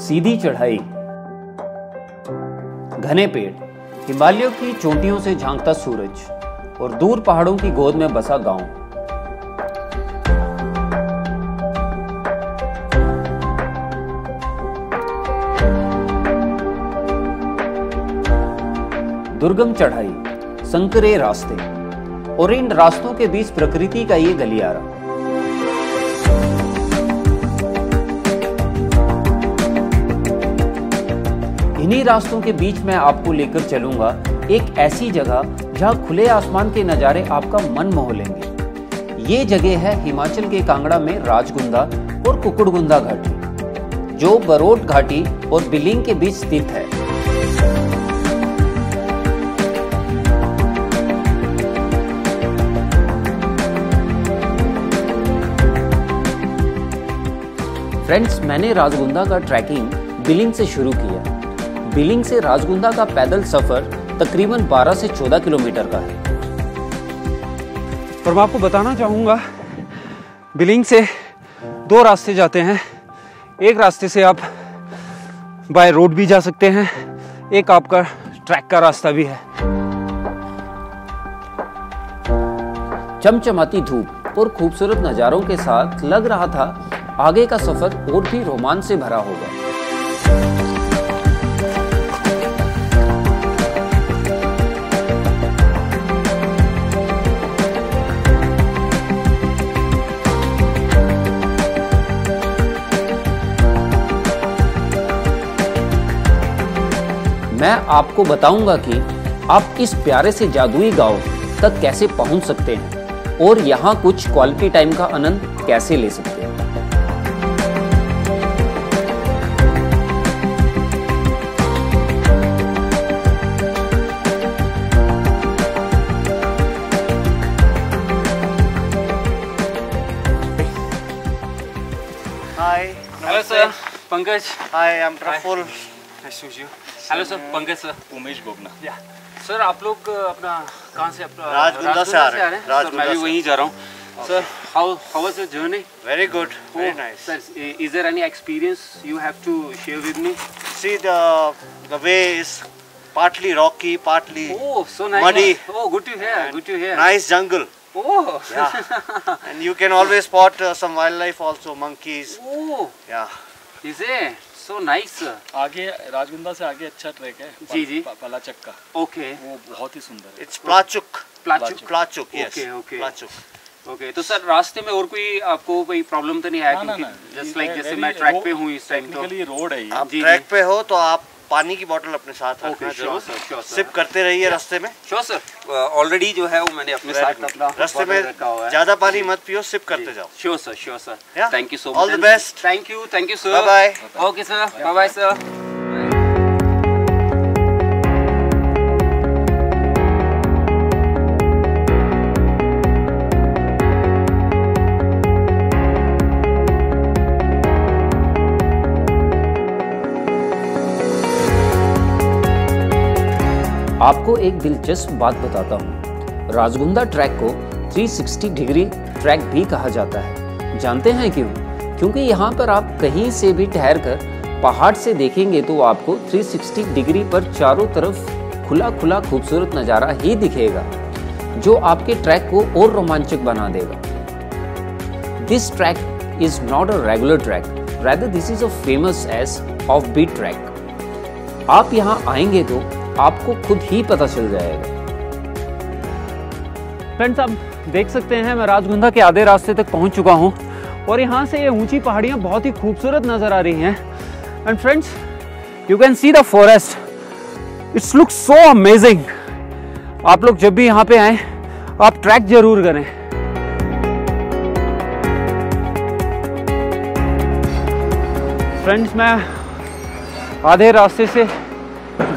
सीधी चढ़ाई, घने पेड़, हिमालयों की चोटियों से झांकता सूरज और दूर पहाड़ों की गोद में बसा गांव। दुर्गम चढ़ाई, संकरे रास्ते और इन रास्तों के बीच प्रकृति का ये गलियारा। इन्हीं रास्तों के बीच मैं आपको लेकर चलूंगा एक ऐसी जगह जहां खुले आसमान के नज़ारे आपका मन मोह लेंगे। ये जगह है हिमाचल के कांगड़ा में राजगुंदा और कुकुड़गुंदा घाटी, जो बरोट घाटी और बिलिंग के बीच स्थित है। फ्रेंड्स, मैंने राजगुंदा का ट्रैकिंग बिलिंग से शुरू किया। बिलिंग से राजगुंदा का पैदल सफर तकरीबन 12 से 14 किलोमीटर का है। और मैं आपको बताना चाहूँगा, बिलिंग से 2 रास्ते जाते हैं। एक रास्ते से आप बाय रोड भी जा सकते हैं, एक आपका ट्रैक का रास्ता भी है। चमचमाती धूप और खूबसूरत नज़ारों के साथ लग रहा था आगे का सफर और भी रोमांच से भरा होगा। मैं आपको बताऊंगा कि आप इस प्यारे से जादुई गांव तक कैसे पहुंच सकते हैं और यहां कुछ क्वालिटी टाइम का आनंद कैसे ले सकते हैं। Hi. Hello sir, Pankaj. Hi, I'm Praful. Hello sir, Pankaj sir. Umesh Gogna. Sir, आप लोग अपना कहाँ से? राजगुंदा से आ रहे हैं। सर, मैं भी वहीं जा रहा हूँ। Sir, how was your journey? Very good. Very nice. Sir, is there any experience you have to share with me? See, the way is partly rocky, partly So nice. muddy. Good to hear. Good to hear. Nice jungle. Yeah. And you can always spot some wildlife also, monkeys. Yeah. Is it? So nice. आगे राजगुंदा से आगे अच्छा track है। जी। पलाचक का। Okay. वो बहुत ही सुंदर है। It's Plachuk. Plachuk. Plachuk. Yes. Okay. Plachuk. Okay, तो सर रास्ते में और कोई आपको कोई प्रॉब्लम तो नहीं है? क्योंकि जस्ट लाइक जैसे मैं ट्रैक पे हूँ इस टाइम, तो टेक्निकली रोड है ये। आप ट्रैक पे हो तो आप पानी की बोतल अपने साथ रखना जरूर। Sure sir. सिप करते रहिए रास्ते में। Sure sir. ऑलरेडी जो है वो मैंने अपने साथ अपना रास्ते में ज्यादा पानी मत पियो, सिप करते जाओ। Sure sir. Thank you so much. All the best. Thank you sir. Bye. Okay sir, bye sir. आपको एक दिलचस्प बात बताता हूँ। राजगुंदा ट्रैक को 360 डिग्री ट्रैक भी कहा जाता है। जानते हैं क्यों? क्योंकि यहाँ पर आप कहीं से भी ठहर कर पहाड़ से देखेंगे तो आपको 360 डिग्री पर चारों तरफ खुला खूबसूरत नज़ारा ही दिखेगा, जो आपके ट्रैक को और रोमांचक बना देगा। This track is not a regular track, rather this is a famous as offbeat track. आप यहाँ आएंगे तो आपको खुद ही पता चल जाएगा। फ्रेंड्स, आप देख सकते हैं मैं राजगुंदा के आधे रास्ते तक पहुंच चुका हूं और यहां से ये ऊंची पहाड़ियां बहुत ही खूबसूरत नजर आ रही हैं। And friends, you can see the forest, it's look so amazing. आप लोग जब भी यहां पे आए, आप ट्रैक जरूर करें। फ्रेंड्स, मैं आधे रास्ते से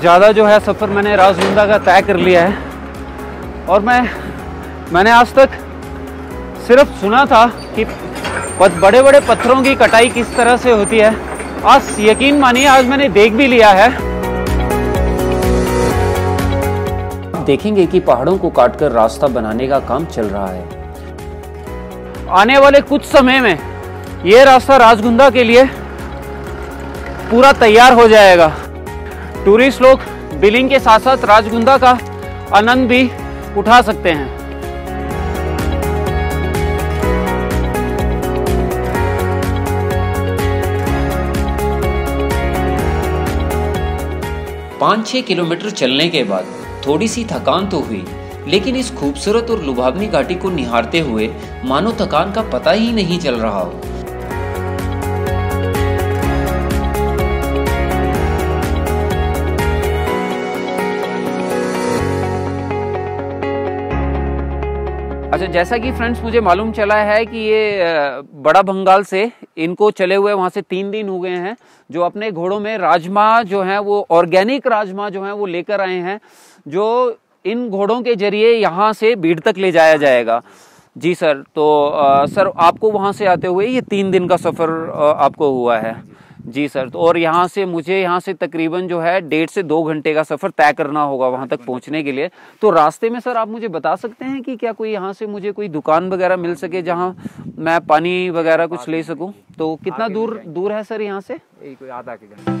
ज़्यादा जो है सफ़र मैंने राजगुंदा का तय कर लिया है और मैंने आज तक सिर्फ सुना था कि बड़े बड़े पत्थरों की कटाई किस तरह से होती है। आज यकीन मानिए, आज मैंने देख भी लिया है। देखेंगे कि पहाड़ों को काटकर रास्ता बनाने का काम चल रहा है। आने वाले कुछ समय में ये रास्ता राजगुंदा के लिए पूरा तैयार हो जाएगा। टूरिस्ट लोग बिलिंग के साथ साथ राजगुंदा का आनंद भी उठा सकते हैं। पाँच 6 किलोमीटर चलने के बाद थोड़ी सी थकान तो हुई, लेकिन इस खूबसूरत और लुभावनी घाटी को निहारते हुए मानो थकान का पता ही नहीं चल रहा हो। अच्छा, जैसा कि फ्रेंड्स मुझे मालूम चला है कि ये बड़ा भंगाल से इनको चले हुए वहाँ से 3 दिन हो गए हैं, जो अपने घोड़ों में राजमा जो हैं वो ऑर्गेनिक राजमा जो हैं वो लेकर आए हैं, जो इन घोड़ों के जरिए यहाँ से बीड़ तक ले जाया जाएगा। जी सर, तो सर आपको वहाँ से आते हुए ये 3 दिन का सफ़र आपको हुआ है। जी सर, तो और यहाँ से मुझे यहाँ से तकरीबन जो है 1.5 से 2 घंटे का सफ़र तय करना होगा वहाँ तक पहुँचने के लिए। तो रास्ते में सर आप मुझे बता सकते हैं कि क्या कोई यहाँ से मुझे कोई दुकान वगैरह मिल सके जहाँ मैं पानी वगैरह कुछ ले सकूँ? तो कितना दूर है सर यहाँ से? कोई आधा किलोमीटर।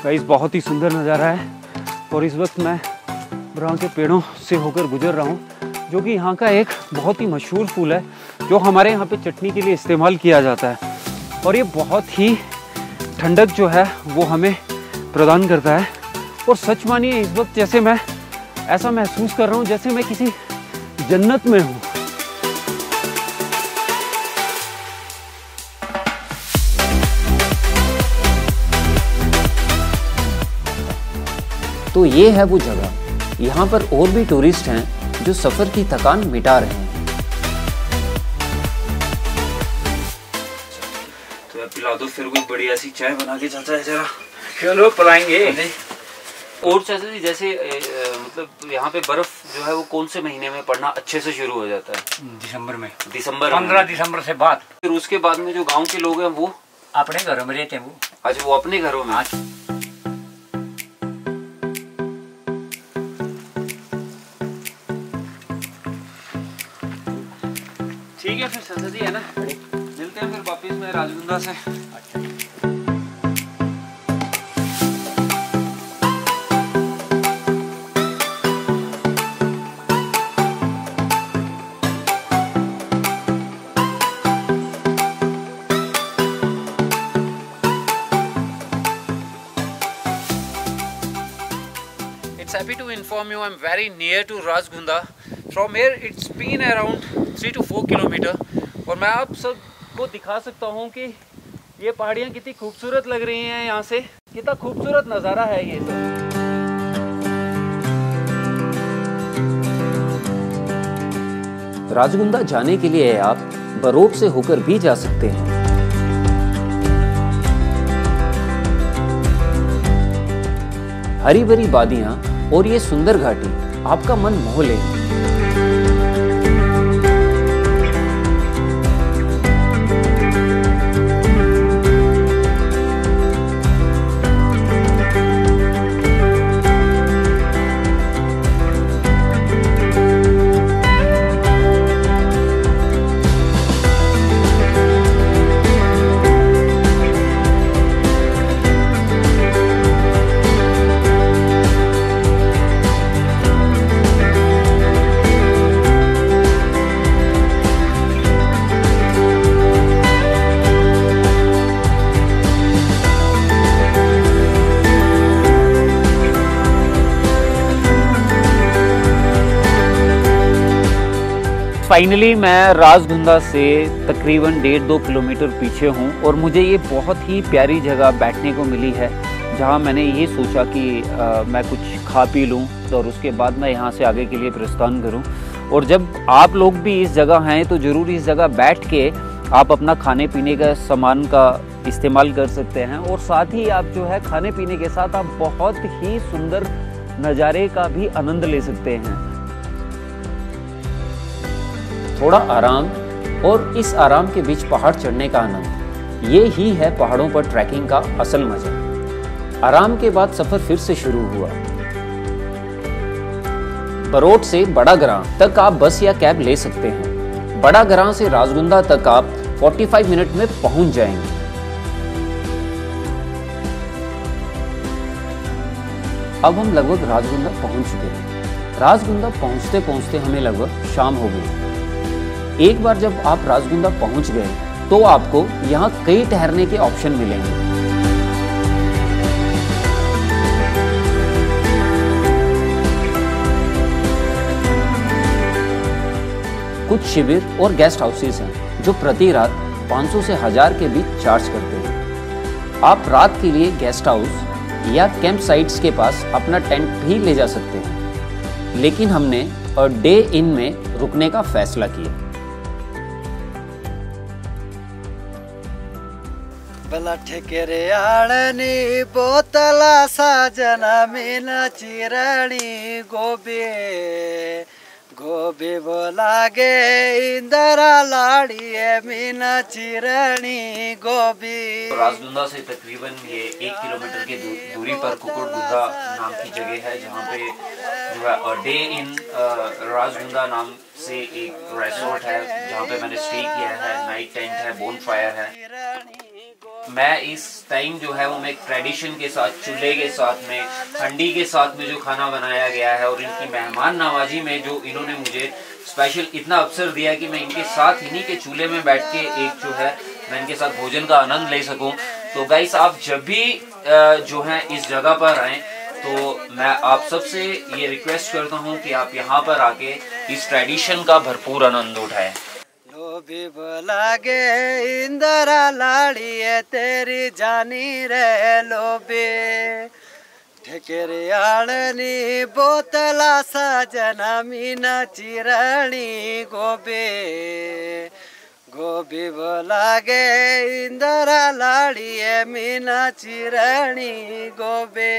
गाइस बहुत ही सुंदर नज़ारा है और इस वक्त मैं बरां के पेड़ों से होकर गुजर रहा हूँ, जो कि यहाँ का एक बहुत ही मशहूर फूल है जो हमारे यहाँ पे चटनी के लिए इस्तेमाल किया जाता है, और ये बहुत ही ठंडक जो है वो हमें प्रदान करता है। और सच मानिए इस वक्त जैसे मैं ऐसा महसूस कर रहा हूँ जैसे मैं किसी जन्नत में हूँ। तो ये है वो जगह। यहाँ पर और भी टूरिस्ट हैं जो सफ़र की थकान मिटा रहे हैं। तो यार पिला दो फिर कोई बढ़िया सी चाय बना के चाचा है जरा। चलो पिलाएंगे। और चाचा जी जैसे मतलब यहाँ पे बर्फ जो है वो कौन से महीने में पड़ना अच्छे से शुरू हो जाता है? दिसंबर में। 15 दिसंबर से बाद। फिर उसके बाद में जो गांव के लोग हैं वो अपने घरों में रहते हैं। वो अच्छा, वो अपने घरों में। ठीक है फिर चाचा जी, है ना, मिलते हैं फिर वापिस में राजगुंदा से। अच्छा। It's happy to inform you I'm very near to Rajgunda. From here it's been around 3 to 4 kilometre, और मैं आप सबको दिखा सकता हूँ कि ये पहाड़ियाँ कितनी खूबसूरत लग रही हैं। यहाँ से कितना खूबसूरत नज़ारा है ये सब। राजगुंदा जाने के लिए आप बरोट से होकर भी जा सकते हैं। हरी भरी वादियां और ये सुंदर घाटी आपका मन मोह लेगी। फाइनली मैं राजगुंदा से तकरीबन 1.5-2 किलोमीटर पीछे हूँ, और मुझे ये बहुत ही प्यारी जगह बैठने को मिली है, जहाँ मैंने ये सोचा कि मैं कुछ खा पी लूँ और उसके बाद मैं यहाँ से आगे के लिए प्रस्थान करूँ। और जब आप लोग भी इस जगह हैं तो ज़रूर इस जगह बैठ के आप अपना खाने पीने का सामान का इस्तेमाल कर सकते हैं, और साथ ही आप जो है खाने पीने के साथ आप बहुत ही सुंदर नज़ारे का भी आनंद ले सकते हैं। थोड़ा आराम और इस आराम के बीच पहाड़ चढ़ने का आनंद, ये ही है पहाड़ों पर ट्रैकिंग का असल मजा। आराम के बाद सफर फिर से शुरू हुआ। बरोट से बड़ा ग्रां तक आप बस या कैब ले सकते हैं। बड़ा ग्रां से राजगुंदा तक आप 45 मिनट में पहुंच जाएंगे। अब हम लगभग राजगुंदा पहुंच चुके हैं। राजगुंदा पहुंचते पहुंचते हमें लगभग शाम हो गई। एक बार जब आप राजगुंदा पहुंच गए तो आपको यहाँ कई ठहरने के ऑप्शन मिलेंगे। कुछ शिविर और गेस्ट हाउसेस हैं जो प्रति रात 500 से 1000 के बीच चार्ज करते हैं। आप रात के लिए गेस्ट हाउस या कैंप साइट्स के पास अपना टेंट भी ले जा सकते हैं, लेकिन हमने डे इन में रुकने का फैसला किया। बला ठेकेरे आड़नी बोतला साजना मीना चिरणी गोबी बोलागे इंदरा लाड़िए मीना चिरणी गोबी। राजगुंदा से तकरीबन ये 1 किलोमीटर की दूरी पर कुकुड़गुंदा नाम की जगह है, जहाँ पे जो है डे इन राजगुंदा नाम से एक रेसोर्ट है, जहाँ पे मैंने स्टे किया है। नाइट टेंट है, बोन फायर है। मैं इस टाइम जो है वो मैं एक ट्रेडिशन के साथ, चूल्हे के साथ में, हंडी के साथ में जो खाना बनाया गया है और इनकी मेहमान नवाजी में जो इन्होंने मुझे स्पेशल इतना अवसर दिया कि मैं इनके साथ इन्हीं के चूल्हे में बैठ के एक जो है मैं इनके साथ भोजन का आनंद ले सकूं। तो गाइस, आप जब भी जो है इस जगह पर आएँ तो मैं आप सबसे ये रिक्वेस्ट करता हूँ कि आप यहाँ पर आके इस ट्रेडिशन का भरपूर आनंद उठाएं। लोभी बोलागे इंदरा लाड़िए तेरी जानी रे लोबे ठेकेरे आड़नी बोतला साजना मीना चिरणी गोबी बोलागे इंदरा लाड़िए मीना चिरणी गोबे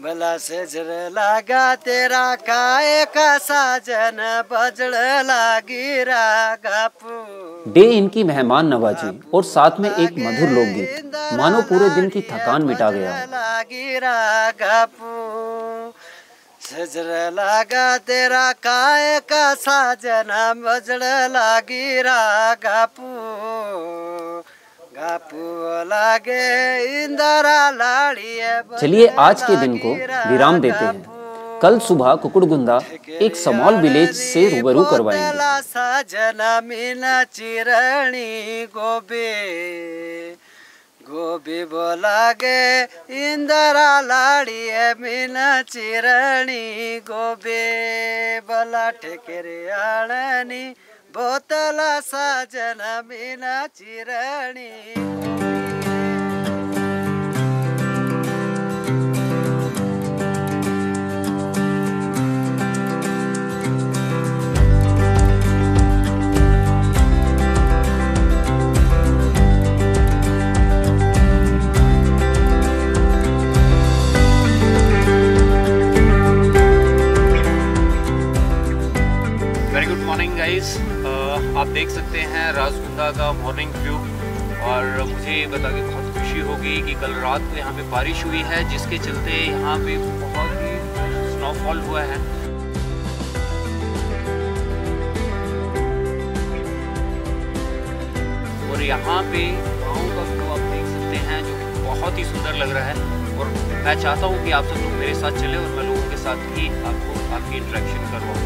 भला सेजर लागा तेरा काए का साजन बजड़ लागी रागापू। डे इनकी मेहमान नवाजी और साथ में एक मधुर लोकगीत मानो पूरे दिन की थकान मिटा गया। लागी रागापू सेजर लागा तेरा काए का साजन बजड़ लागी रागापू। चलिए आज के दिन को विराम देते हैं। कल सुबह कुकुड़गुंदा एक स्मॉल विलेज से रूबरू करवाएंगे। साजना मीना चिरणी गोबी बोलागे इंदरा लाड़िए मीना चिरणी गोबे बला ठेकेरे आड़नी बोतला साजना मीना चिरणी। Very good morning guys. आप देख सकते हैं राजगुंदा का मॉर्निंग व्यू, और मुझे ये बता के बहुत खुशी होगी कि कल रात को यहाँ पे बारिश हुई है, जिसके चलते यहाँ पे बहुत ही स्नोफॉल हुआ है। और यहाँ पे गाँव का व्यू आप देख सकते हैं जो बहुत ही सुंदर लग रहा है। और मैं चाहता हूँ कि आप सब लोग मेरे साथ चले और मैं लोगों के साथ ही आपको आपकी इंटरेक्शन करवाऊँ।